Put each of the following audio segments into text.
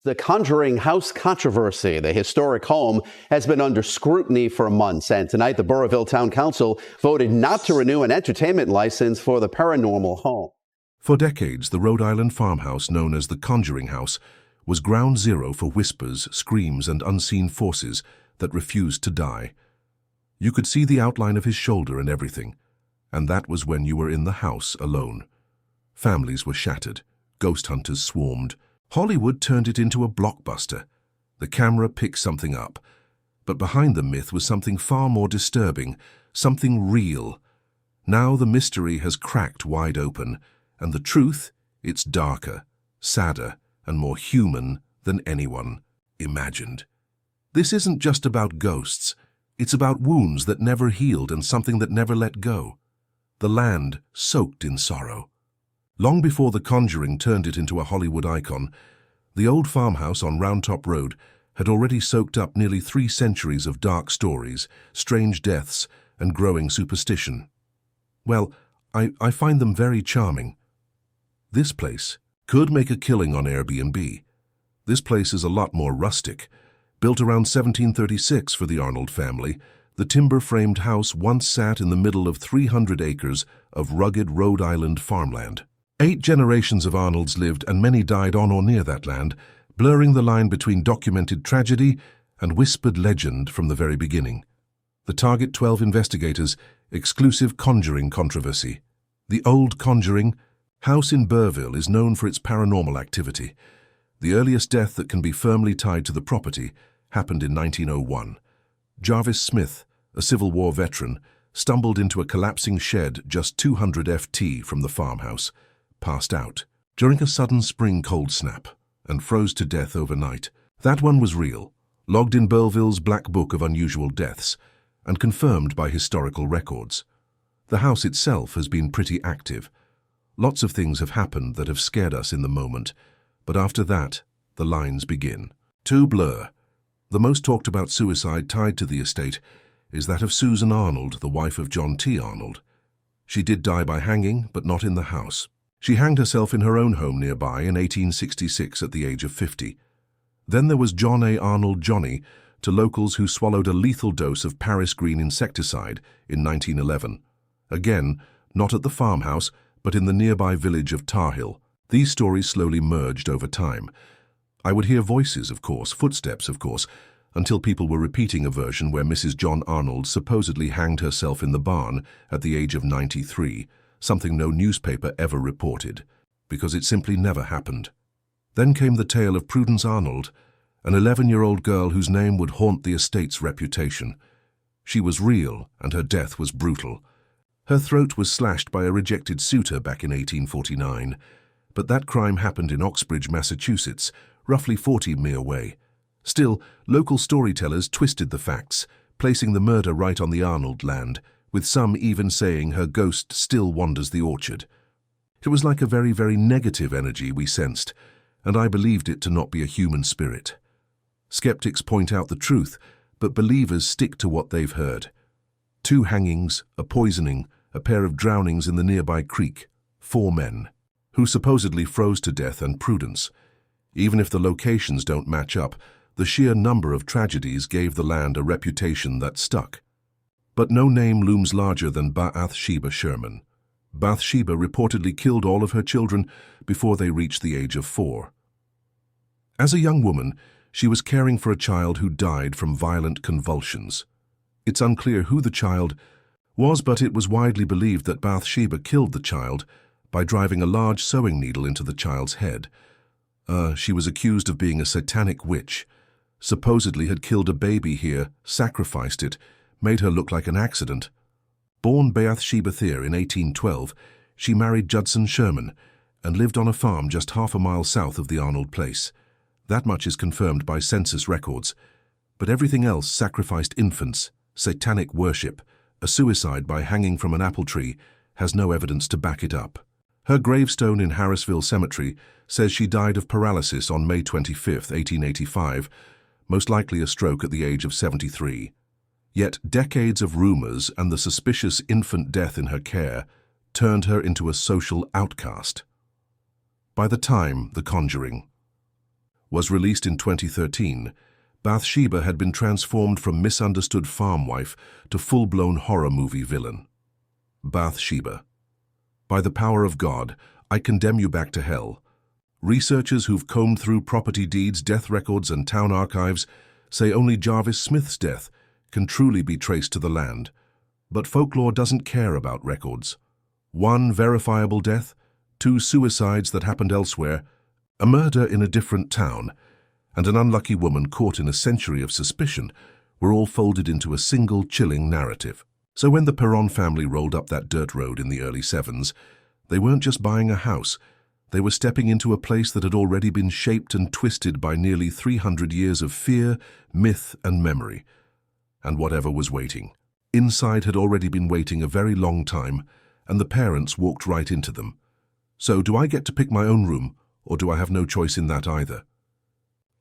The Conjuring house controversy. The historic home has been under scrutiny for months, and tonight the Burrillville Town Council voted not to renew an entertainment license for the paranormal home. For decades, the Rhode Island farmhouse known as the Conjuring House was ground zero for whispers, screams, and unseen forces that refused to die. You could see the outline of his shoulder and everything, and that was when you were in the house alone. Families were shattered. Ghost hunters swarmed. Hollywood turned it into a blockbuster. The camera picked something up. But behind the myth was something far more disturbing, something real. Now the mystery has cracked wide open, and the truth, it's darker, sadder, and more human than anyone imagined. This isn't just about ghosts. It's about wounds that never healed and something that never let go. The land soaked in sorrow. Long before The Conjuring turned it into a Hollywood icon, the old farmhouse on Round Top Road had already soaked up nearly 3 centuries of dark stories, strange deaths, and growing superstition. Well, I find them very charming. This place could make a killing on Airbnb. This place is a lot more rustic. Built around 1736 for the Arnold family, the timber-framed house once sat in the middle of 300 acres of rugged Rhode Island farmland. 8 generations of Arnolds lived, and many died on or near that land, blurring the line between documented tragedy and whispered legend from the very beginning. The Target 12 investigators' exclusive Conjuring controversy. The old Conjuring house in Burrillville is known for its paranormal activity. The earliest death that can be firmly tied to the property happened in 1901. Jarvis Smith, a Civil War veteran, stumbled into a collapsing shed just 200 FT from the farmhouse, passed out during a sudden spring cold snap, and froze to death overnight. That one was real, logged in Burrillville's Black Book of Unusual Deaths, and confirmed by historical records. The house itself has been pretty active. Lots of things have happened that have scared us in the moment, but after that, the lines begin to blur. The most talked about suicide tied to the estate is that of Susan Arnold, the wife of John T. Arnold. She did die by hanging, but not in the house. She hanged herself in her own home nearby in 1866 at the age of 50. Then there was John A. Arnold Johnny, to locals who swallowed a lethal dose of Paris green insecticide in 1911. Again, not at the farmhouse, but in the nearby village of Tar Hill. These stories slowly merged over time. I would hear voices, of course, footsteps, of course, until people were repeating a version where Mrs. John Arnold supposedly hanged herself in the barn at the age of 93, something no newspaper ever reported, because it simply never happened. Then came the tale of Prudence Arnold, an 11-year-old girl whose name would haunt the estate's reputation. She was real, and her death was brutal. Her throat was slashed by a rejected suitor back in 1849, but that crime happened in Oxbridge, Massachusetts, roughly 40 mi away. Still, local storytellers twisted the facts, placing the murder right on the Arnold land, with some even saying her ghost still wanders the orchard. It was like a very, very negative energy we sensed, and I believed it to not be a human spirit. Skeptics point out the truth, but believers stick to what they've heard. 2 hangings, a poisoning, a pair of drownings in the nearby creek, 4 men, who supposedly froze to death, and Prudence. Even if the locations don't match up, the sheer number of tragedies gave the land a reputation that stuck. But no name looms larger than Bathsheba Sherman. Bathsheba reportedly killed all of her children before they reached the age of 4. As a young woman, she was caring for a child who died from violent convulsions. It's unclear who the child was, but it was widely believed that Bathsheba killed the child by driving a large sewing needle into the child's head. She was accused of being a satanic witch, supposedly had killed a baby here, sacrificed it, made her look like an accident. Born Bathsheba Thayer in 1812, she married Judson Sherman and lived on a farm just half a mile south of the Arnold place. That much is confirmed by census records. But everything else sacrificed infants, satanic worship, a suicide by hanging from an apple tree, has no evidence to back it up. Her gravestone in Harrisville Cemetery says she died of paralysis on May 25, 1885, most likely a stroke at the age of 73. Yet decades of rumors and the suspicious infant death in her care turned her into a social outcast. By the time The Conjuring was released in 2013, Bathsheba had been transformed from misunderstood farm wife to full-blown horror movie villain. Bathsheba. By the power of God, I condemn you back to hell. Researchers who've combed through property deeds, death records, and town archives say only Jarvis Smith's death can truly be traced to the land. But folklore doesn't care about records. 1 verifiable death, 2 suicides that happened elsewhere, a murder in a different town, and an unlucky woman caught in a century of suspicion were all folded into a single chilling narrative. So when the Perron family rolled up that dirt road in the early 70s, they weren't just buying a house, they were stepping into a place that had already been shaped and twisted by nearly 300 years of fear, myth, and memory. And whatever was waiting. Inside had already been waiting a very long time, and the parents walked right into them. So do I get to pick my own room, or do I have no choice in that either?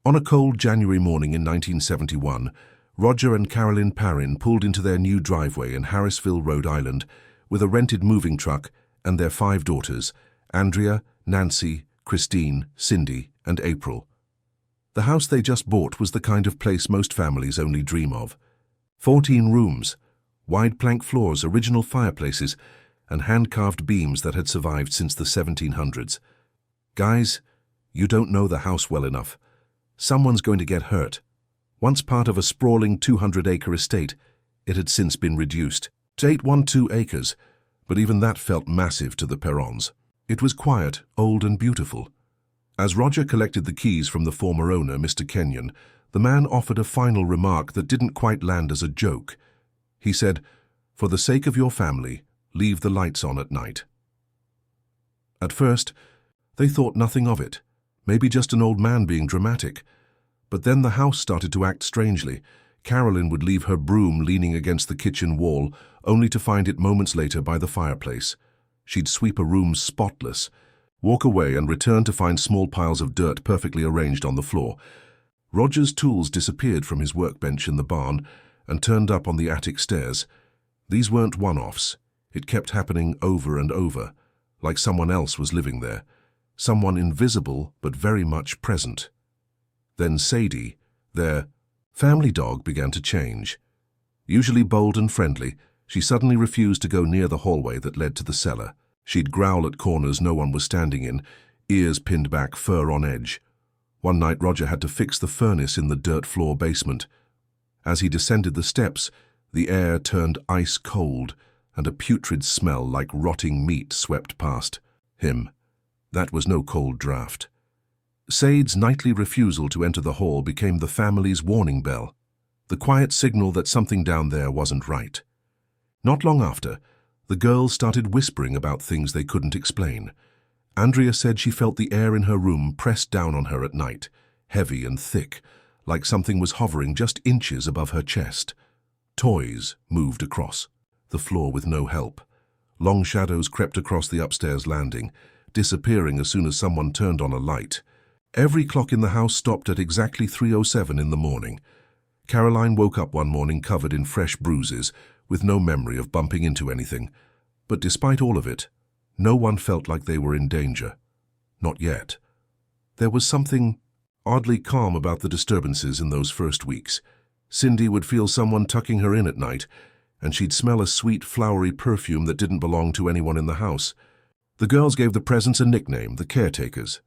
On a cold January morning in 1971, Roger and Carolyn Parrin pulled into their new driveway in Harrisville, Rhode Island, with a rented moving truck and their 5 daughters, Andrea, Nancy, Christine, Cindy, and April. The house they just bought was the kind of place most families only dream of. 14 rooms, wide plank floors, original fireplaces, and hand-carved beams that had survived since the 1700s. Guys, you don't know the house well enough. Someone's going to get hurt. Once part of a sprawling 200-acre estate, it had since been reduced to 812 acres, but even that felt massive to the Perrons. It was quiet, old and beautiful. As Roger collected the keys from the former owner, Mr. Kenyon, the man offered a final remark that didn't quite land as a joke. He said, "For the sake of your family, leave the lights on at night." At first, they thought nothing of it, maybe just an old man being dramatic. But then the house started to act strangely. Carolyn would leave her broom leaning against the kitchen wall, only to find it moments later by the fireplace. She'd sweep a room spotless, walk away and return to find small piles of dirt perfectly arranged on the floor. Roger's tools disappeared from his workbench in the barn and turned up on the attic stairs. These weren't one-offs. It kept happening over and over, like someone else was living there, someone invisible but very much present. Then Sadie, their family dog, began to change. Usually bold and friendly, she suddenly refused to go near the hallway that led to the cellar. She'd growl at corners no one was standing in, ears pinned back, fur on edge. One night Roger had to fix the furnace in the dirt floor basement. As he descended the steps, the air turned ice cold, and a putrid smell like rotting meat swept past him. That was no cold draft. Sade's nightly refusal to enter the hall became the family's warning bell, the quiet signal that something down there wasn't right. Not long after, the girls started whispering about things they couldn't explain. Andrea said she felt the air in her room pressed down on her at night, heavy and thick, like something was hovering just inches above her chest. Toys moved across the floor with no help. Long shadows crept across the upstairs landing, disappearing as soon as someone turned on a light. Every clock in the house stopped at exactly 3:07 in the morning. Caroline woke up one morning covered in fresh bruises, with no memory of bumping into anything. But despite all of it, no one felt like they were in danger. Not yet. There was something oddly calm about the disturbances in those first weeks. Cindy would feel someone tucking her in at night, and she'd smell a sweet, flowery perfume that didn't belong to anyone in the house. The girls gave the presents a nickname, the caretakers.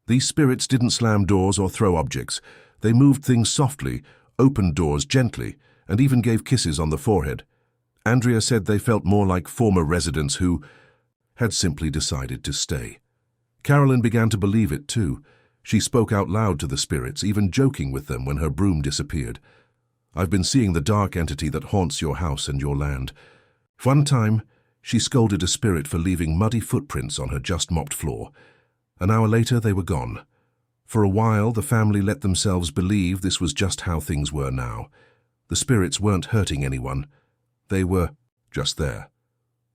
These spirits didn't slam doors or throw objects. They moved things softly, opened doors gently, and even gave kisses on the forehead. Andrea said they felt more like former residents who had simply decided to stay. Carolyn began to believe it too. She spoke out loud to the spirits, even joking with them when her broom disappeared. "I've been seeing the dark entity that haunts your house and your land." One time, she scolded a spirit for leaving muddy footprints on her just-mopped floor. An hour later, they were gone. For a while, the family let themselves believe this was just how things were now. The spirits weren't hurting anyone. They were just there.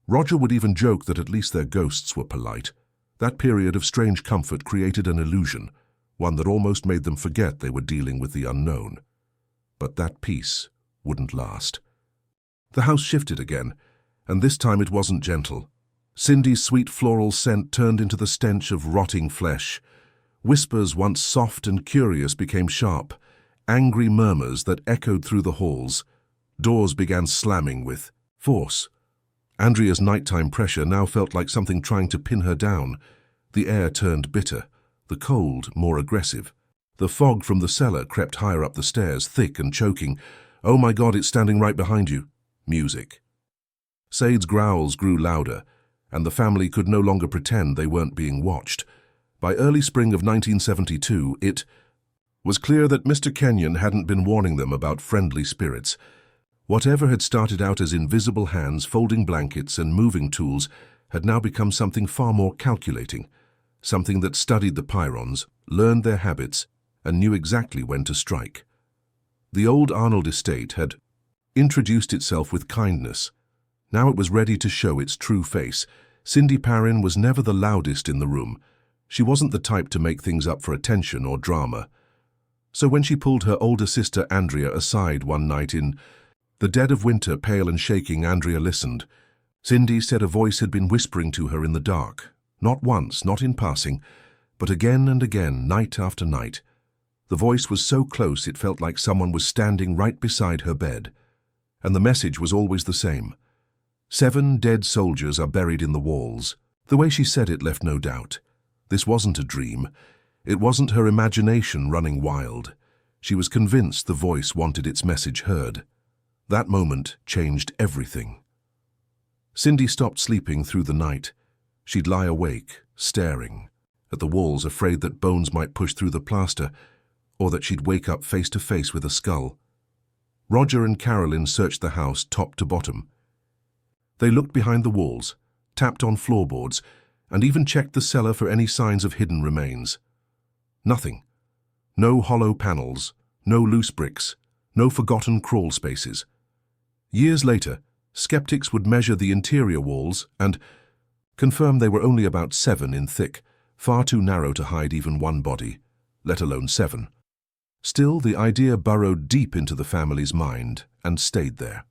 Roger would even joke that at least their ghosts were polite. That period of strange comfort created an illusion, one that almost made them forget they were dealing with the unknown. But that peace wouldn't last. The house shifted again, and this time it wasn't gentle. Cindy's sweet floral scent turned into the stench of rotting flesh. Whispers once soft and curious became sharp, angry murmurs that echoed through the halls. Doors began slamming with force. Andrea's nighttime pressure now felt like something trying to pin her down. The air turned bitter, the cold more aggressive. The fog from the cellar crept higher up the stairs, thick and choking. "Oh my God, it's standing right behind you." Music. Sade's growls grew louder, and the family could no longer pretend they weren't being watched. By early spring of 1972, it was clear that Mr. Kenyon hadn't been warning them about friendly spirits. Whatever had started out as invisible hands folding blankets and moving tools had now become something far more calculating, something that studied the Pyrons, learned their habits, and knew exactly when to strike. The old Arnold estate had introduced itself with kindness. Now it was ready to show its true face. Cindy Perrin was never the loudest in the room. She wasn't the type to make things up for attention or drama. So when she pulled her older sister Andrea aside one night in the dead of winter, pale and shaking, Andrea listened. Cindy said a voice had been whispering to her in the dark. Not once, not in passing, but again and again, night after night. The voice was so close it felt like someone was standing right beside her bed. And the message was always the same. 7 dead soldiers are buried in the walls. The way she said it left no doubt. This wasn't a dream. It wasn't her imagination running wild. She was convinced the voice wanted its message heard. That moment changed everything. Cindy stopped sleeping through the night. She'd lie awake, staring at the walls, afraid that bones might push through the plaster, or that she'd wake up face to face with a skull. Roger and Carolyn searched the house top to bottom. They looked behind the walls, tapped on floorboards, and even checked the cellar for any signs of hidden remains. Nothing. No hollow panels, no loose bricks, no forgotten crawl spaces. Years later, skeptics would measure the interior walls and confirm they were only about 7 in thick, far too narrow to hide even one body, let alone 7. Still, the idea burrowed deep into the family's mind and stayed there.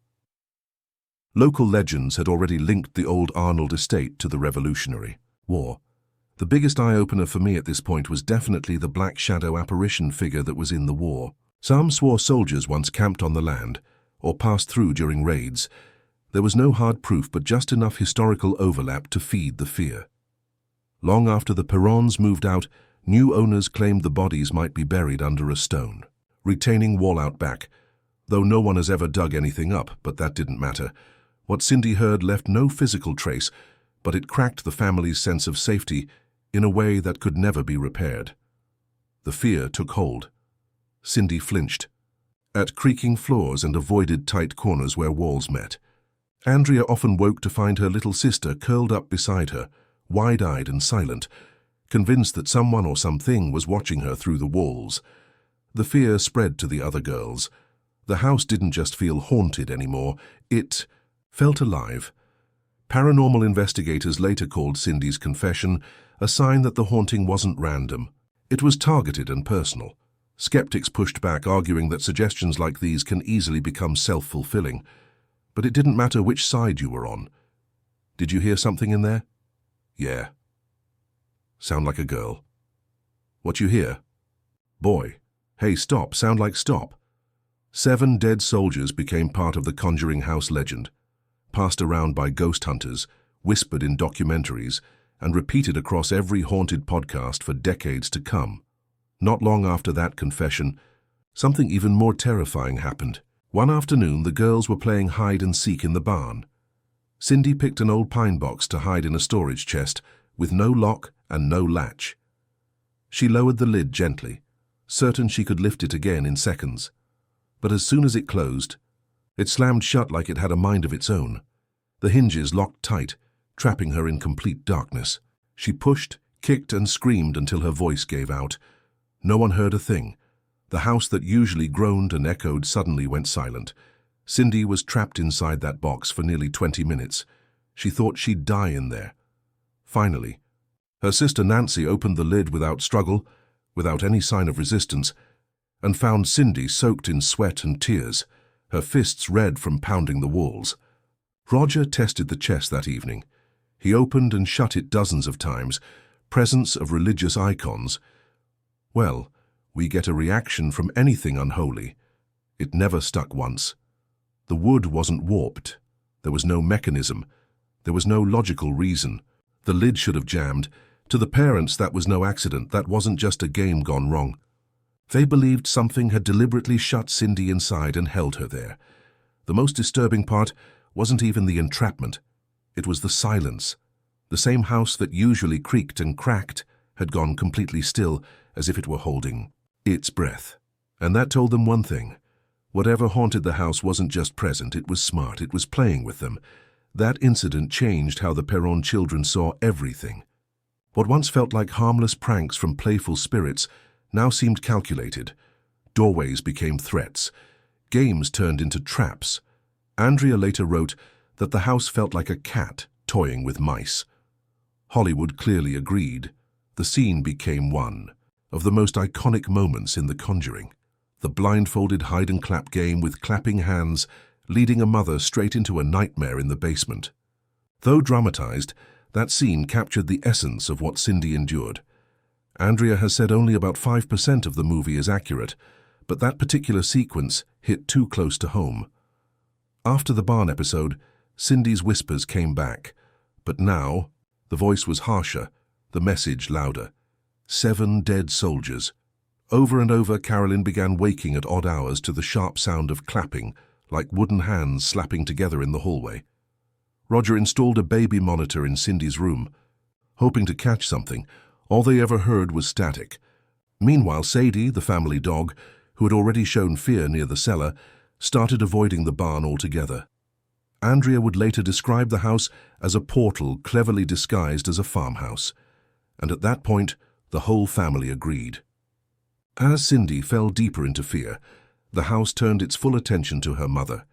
Local legends had already linked the old Arnold estate to the Revolutionary War. The biggest eye-opener for me at this point was definitely the black shadow apparition figure that was in the war. Some swore soldiers once camped on the land or passed through during raids. There was no hard proof, but just enough historical overlap to feed the fear. Long after the Perrons moved out, new owners claimed the bodies might be buried under a stone, retaining wall out back, though no one has ever dug anything up, but that didn't matter. What Cindy heard left no physical trace, but it cracked the family's sense of safety in a way that could never be repaired. The fear took hold. Cindy flinched at creaking floors and avoided tight corners where walls met. Andrea often woke to find her little sister curled up beside her, wide-eyed and silent, convinced that someone or something was watching her through the walls. The fear spread to the other girls. The house didn't just feel haunted anymore, it felt alive. Paranormal investigators later called Cindy's confession a sign that the haunting wasn't random. It was targeted and personal. Skeptics pushed back, arguing that suggestions like these can easily become self-fulfilling. But it didn't matter which side you were on. Did you hear something in there? Yeah. Sound like a girl. What you hear? Boy. Hey, stop. Sound like stop. 7 dead soldiers became part of the Conjuring house legend, passed around by ghost hunters, whispered in documentaries, and repeated across every haunted podcast for decades to come. Not long after that confession, something even more terrifying happened. One afternoon, the girls were playing hide and seek in the barn. Cindy picked an old pine box to hide in a storage chest with no lock and no latch. She lowered the lid gently, certain she could lift it again in seconds. But as soon as it closed, it slammed shut like it had a mind of its own. The hinges locked tight, trapping her in complete darkness. She pushed, kicked, and screamed until her voice gave out. No one heard a thing. The house that usually groaned and echoed suddenly went silent. Cindy was trapped inside that box for nearly 20 minutes. She thought she'd die in there. Finally, her sister Nancy opened the lid without struggle, without any sign of resistance, and found Cindy soaked in sweat and tears, her fists red from pounding the walls. Roger tested the chest that evening. He opened and shut it dozens of times, presence of religious icons, Well, we get a reaction from anything unholy. It never stuck once. The wood wasn't warped. There was no mechanism. There was no logical reason. The lid should have jammed. To the parents, that was no accident. That wasn't just a game gone wrong. They believed something had deliberately shut Cindy inside and held her there. The most disturbing part wasn't even the entrapment. It was the silence. The same house that usually creaked and cracked had gone completely still, as if it were holding its breath. And that told them one thing. Whatever haunted the house wasn't just present, it was smart, it was playing with them. That incident changed how the Perron children saw everything. What once felt like harmless pranks from playful spirits now seemed calculated. Doorways became threats. Games turned into traps. Andrea later wrote that the house felt like a cat toying with mice. Hollywood clearly agreed. The scene became one of the most iconic moments in The Conjuring. The blindfolded hide-and-clap game with clapping hands leading a mother straight into a nightmare in the basement. Though dramatized, that scene captured the essence of what Cindy endured. Andrea has said only about 5% of the movie is accurate, but that particular sequence hit too close to home. After the barn episode, Cindy's whispers came back, but now the voice was harsher, the message louder. 7 dead soldiers. Over and over, Carolyn began waking at odd hours to the sharp sound of clapping, like wooden hands slapping together in the hallway. Roger installed a baby monitor in Cindy's room. Hoping to catch something, all they ever heard was static. Meanwhile, Sadie, the family dog, who had already shown fear near the cellar, started avoiding the barn altogether. Andrea would later describe the house as a portal cleverly disguised as a farmhouse. And at that point, the whole family agreed. As Cindy fell deeper into fear, the house turned its full attention to her mother.